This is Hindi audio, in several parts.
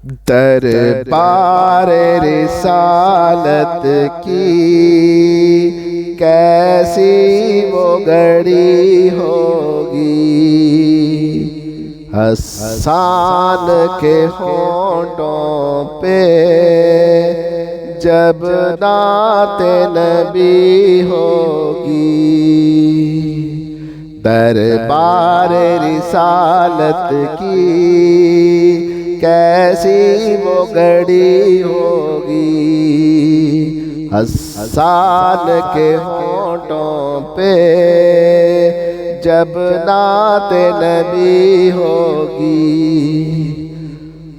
दरबार रिसालत की कैसी वो घड़ी होगी। हसन के होंठों पे जब नाते नबी होगी। दरबार रिसालत की कैसी वो घड़ी होगी। हसन के होंठों पे जब नाते नबी होगी।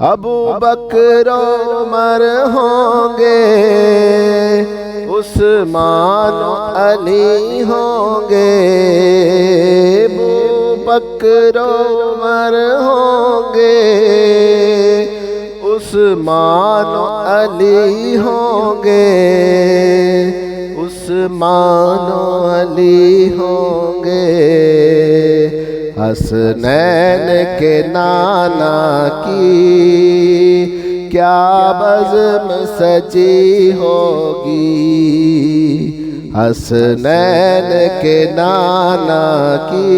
अबू बकर उमर होंगे, उस्मान अली होंगे। अबू बकर उमर होंगे, उस्मान अली होंगे। उस्मान अली होंगे। हसनैन के नाना की क्या बज़्म सजी होगी। हसनैन के नाना की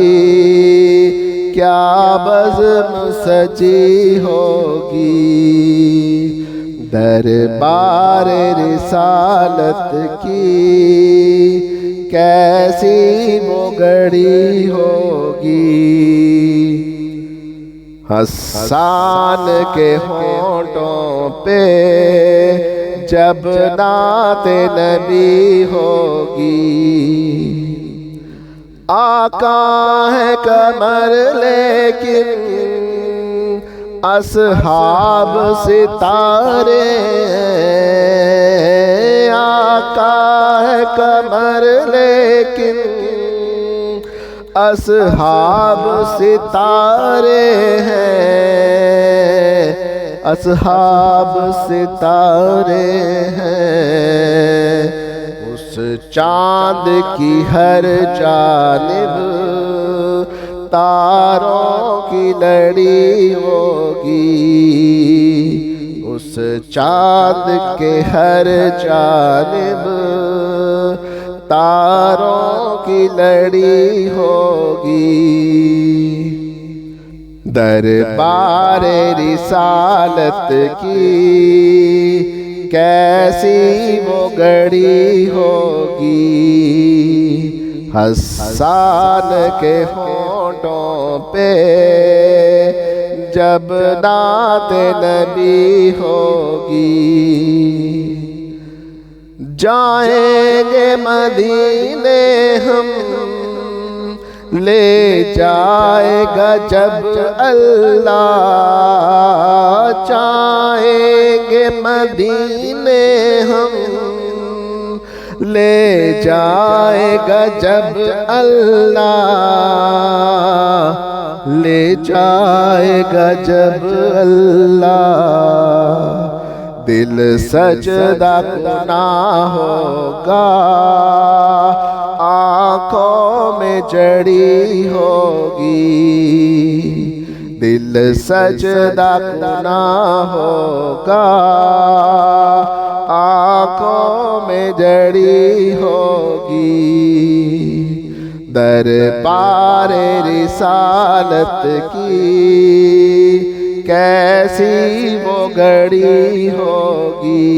क्या बज़्म सजी होगी। दरबार रिसालत की कैसी वो घड़ी होगी। हसन के होंठों पे जब नाते नबी होगी। आका है कमर लेकिन असहाब सितारे हैं। आका है कमर लेकिन असहाब सितारे हैं। असहाब सितारे हैं। उस चाँद की हर जानिब तारों की लड़ी होगी। उस चाँद के हर जानिब तारों की लड़ी होगी। दरबार रिसालत की कैसी वो घड़ी होगी। हसन के होंठों पे जब नाते नबी होगी। जाएंगे मदीने हम, ले जाएगा जब अल्लाह। जाएंगे मदीने हम, ले जाएगा जब अल्लाह। ले जाएगा जब अल्लाह। दिल सजदा ना होगा, आँखों में जड़ी होगी। दिल सजदा ना होगा, आँखों में जड़ी होगी। दरबार रिसालत की कैसी वो घड़ी होगी।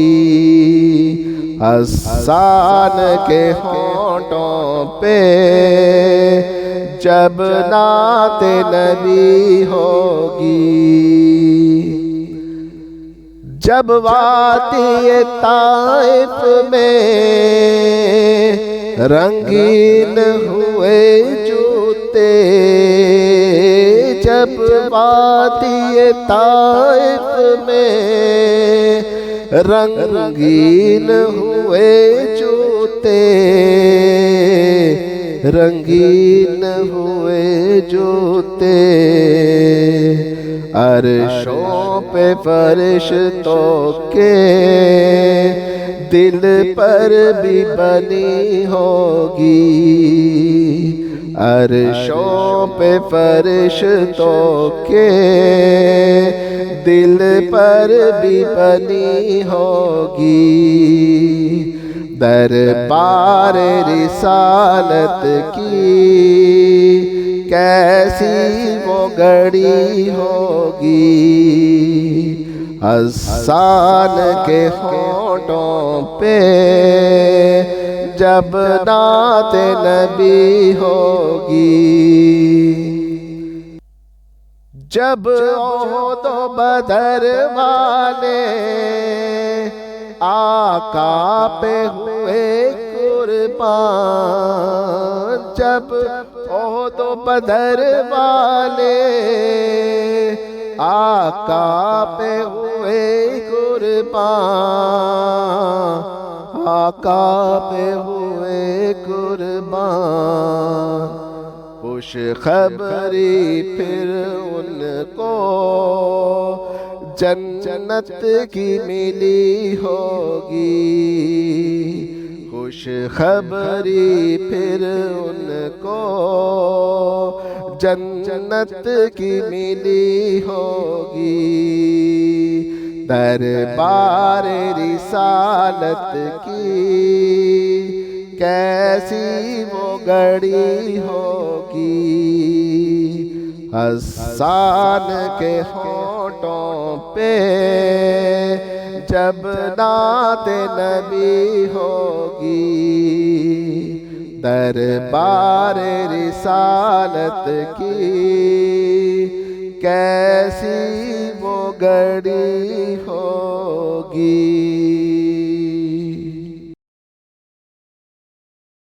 हसन के होंठों पे जब नाते नबी होगी। जब वादी ताइफ में रंगीन हुए जूते। जब वादी ताइफ में रंगीन हुए जूते। रंगीन हुए जूते। अर्शों पे फरिश्तों के दिल पर भी बनी होगी। अर्शों पे फरिश्तों के दिल पर भी बनी होगी। दरबार रिसालत की कैसी वो घड़ी होगी। हसन के होठों पे जब नात नबी होगी। जब ओहद बदर वाले आका पे हुए कुर्बान। जब ओहद बदर वाले आका पे हुए कुर्बान। आका पे हुए कुर्बान। खुश खबरी फिर उनको जन्नत की मिली होगी। खुश खबरी फिर उनको जन्नत की मिली होगी। दरबार रिसालत की कैसी वो घड़ी होगी। हसन के होठों पे जब नात नबी होगी। दरबार रिसालत की कैसी वो घड़ी होगी।